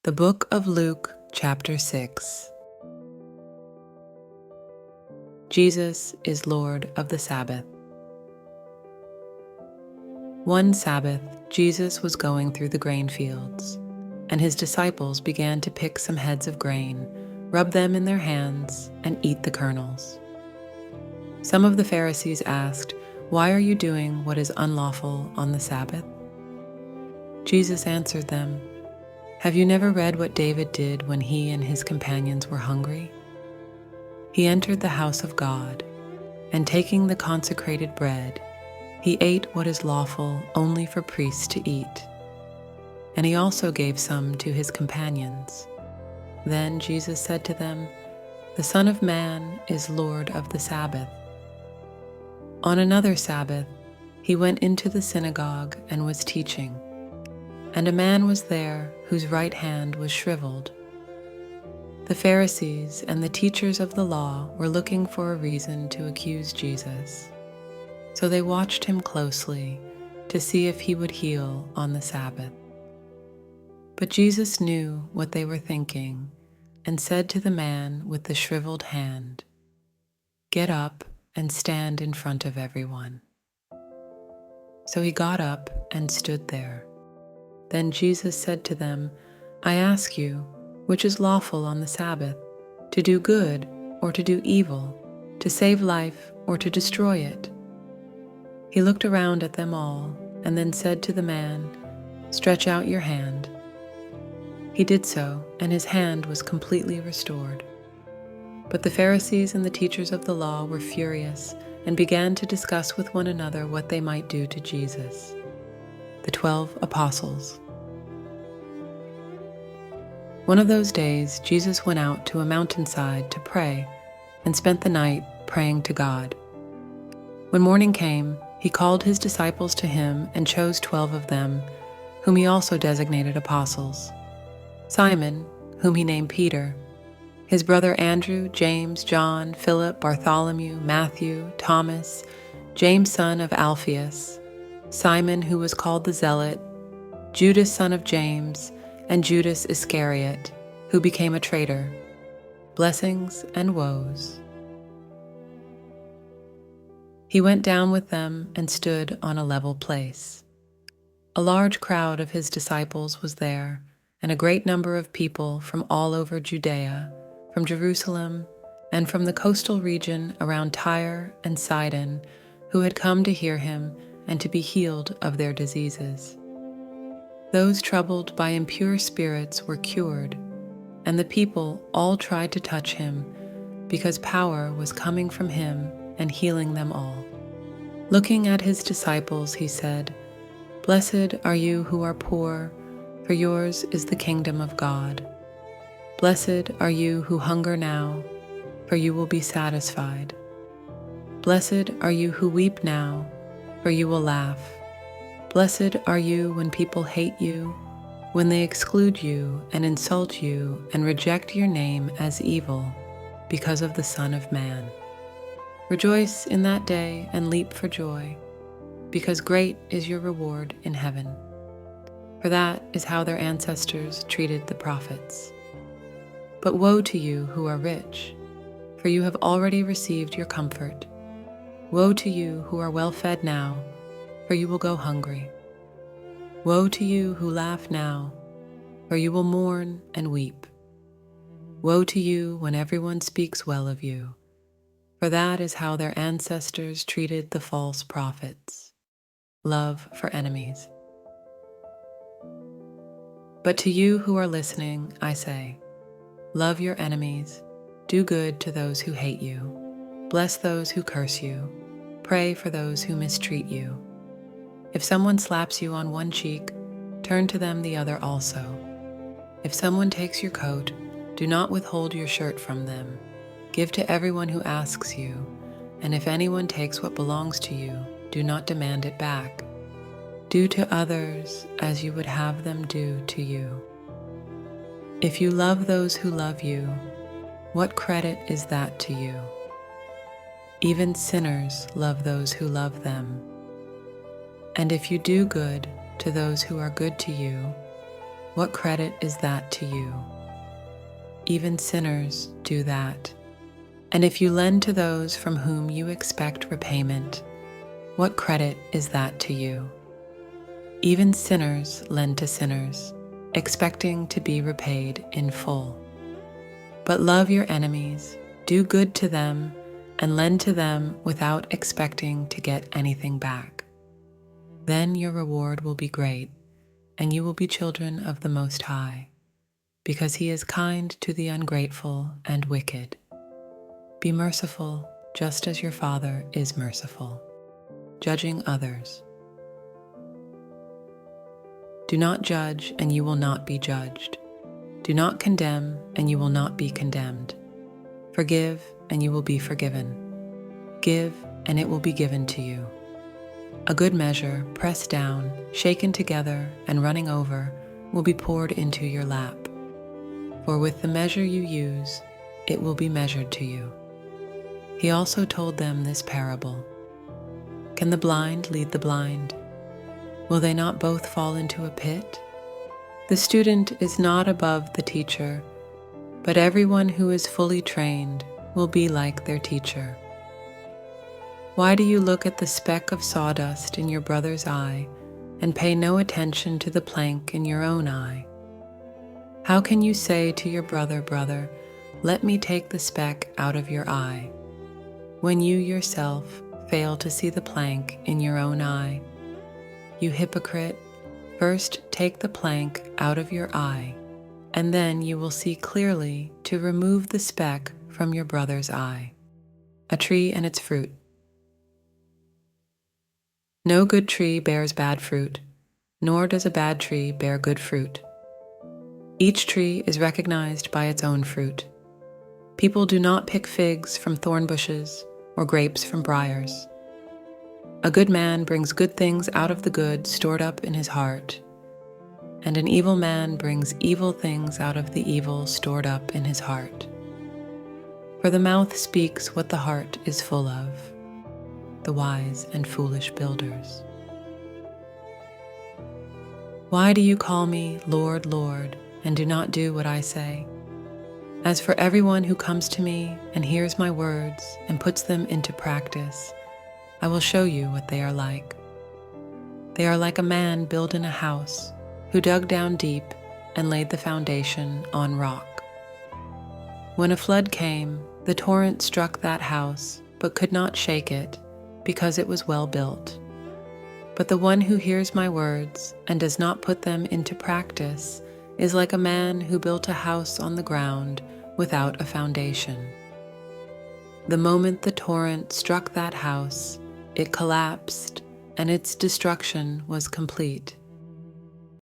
The Book of Luke, chapter 6. Jesus is Lord of the Sabbath. One Sabbath, Jesus was going through the grain fields, and his disciples began to pick some heads of grain, rub them in their hands, and eat the kernels. Some of the Pharisees asked, "Why are you doing what is unlawful on the Sabbath?" Jesus answered them, "Have you never read what David did when he and his companions were hungry? He entered the house of God, and taking the consecrated bread, he ate what is lawful only for priests to eat. And he also gave some to his companions. Then Jesus said to them, 'The Son of Man is Lord of the Sabbath.' On another Sabbath, he went into the synagogue and was teaching. And a man was there whose right hand was shriveled. The Pharisees and the teachers of the law were looking for a reason to accuse Jesus. So they watched him closely to see if he would heal on the Sabbath. But Jesus knew what they were thinking and said to the man with the shriveled hand, "Get up and stand in front of everyone." So he got up and stood there. Then Jesus said to them, "I ask you, which is lawful on the Sabbath, to do good or to do evil, to save life or to destroy it?" He looked around at them all and then said to the man, "Stretch out your hand." He did so, and his hand was completely restored. But the Pharisees and the teachers of the law were furious and began to discuss with one another what they might do to Jesus. The 12 Apostles. One of those days, Jesus went out to a mountainside to pray and spent the night praying to God. When morning came, he called his disciples to him and chose 12 of them, whom he also designated apostles: Simon, whom he named Peter, his brother Andrew, James, John, Philip, Bartholomew, Matthew, Thomas, James son of Alphaeus, Simon who was called the Zealot, Judas son of James, and Judas Iscariot, who became a traitor. Blessings and woes. He went down with them and stood on a level place. A large crowd of his disciples was there, and a great number of people from all over Judea, from Jerusalem, and from the coastal region around Tyre and Sidon, who had come to hear him and to be healed of their diseases. Those troubled by impure spirits were cured, and the people all tried to touch him, because power was coming from him and healing them all. Looking at his disciples, he said, "Blessed are you who are poor, for yours is the kingdom of God. Blessed are you who hunger now, for you will be satisfied. Blessed are you who weep now, for you will laugh. Blessed are you when people hate you, when they exclude you and insult you and reject your name as evil because of the Son of Man. Rejoice in that day and leap for joy, because great is your reward in heaven. For that is how their ancestors treated the prophets. But woe to you who are rich, for you have already received your comfort. Woe to you who are well fed now, for you will go hungry. Woe to you who laugh now, for you will mourn and weep. Woe to you when everyone speaks well of you, for that is how their ancestors treated the false prophets. Love for enemies. But to you who are listening, I say, love your enemies, do good to those who hate you, bless those who curse you, pray for those who mistreat you. If someone slaps you on one cheek, turn to them the other also. If someone takes your coat, do not withhold your shirt from them. Give to everyone who asks you, and if anyone takes what belongs to you, do not demand it back. Do to others as you would have them do to you. If you love those who love you, what credit is that to you? Even sinners love those who love them. And if you do good to those who are good to you, What credit is that to you? Even sinners do that. And if you lend to those from whom you expect repayment, what credit is that to you? Even sinners lend to sinners, expecting to be repaid in full. But love your enemies, do good to them, and lend to them without expecting to get anything back. Then your reward will be great, and you will be children of the Most High, because He is kind to the ungrateful and wicked. Be merciful, just as your Father is merciful, judging others. Do not judge, and you will not be judged. Do not condemn, and you will not be condemned. Forgive, and you will be forgiven. Give, and it will be given to you. A good measure, pressed down, shaken together, and running over, will be poured into your lap. For with the measure you use, it will be measured to you. He also told them this parable. Can the blind lead the blind? Will they not both fall into a pit? The student is not above the teacher, but everyone who is fully trained will be like their teacher. Why do you look at the speck of sawdust in your brother's eye and pay no attention to the plank in your own eye? How can you say to your brother, "Brother, let me take the speck out of your eye," when you yourself fail to see the plank in your own eye? You hypocrite, first take the plank out of your eye, and then you will see clearly to remove the speck from your brother's eye. A tree and its fruit. No good tree bears bad fruit, nor does a bad tree bear good fruit. Each tree is recognized by its own fruit. People do not pick figs from thorn bushes or grapes from briars. A good man brings good things out of the good stored up in his heart, and an evil man brings evil things out of the evil stored up in his heart. For the mouth speaks what the heart is full of, the wise and foolish builders. Why do you call me Lord, Lord, and do not do what I say? As for everyone who comes to me and hears my words and puts them into practice, I will show you what they are like. They are like a man building a house who dug down deep and laid the foundation on rock. When a flood came, the torrent struck that house, but could not shake it, because it was well built. But the one who hears my words and does not put them into practice is like a man who built a house on the ground without a foundation. The moment the torrent struck that house, it collapsed, and its destruction was complete.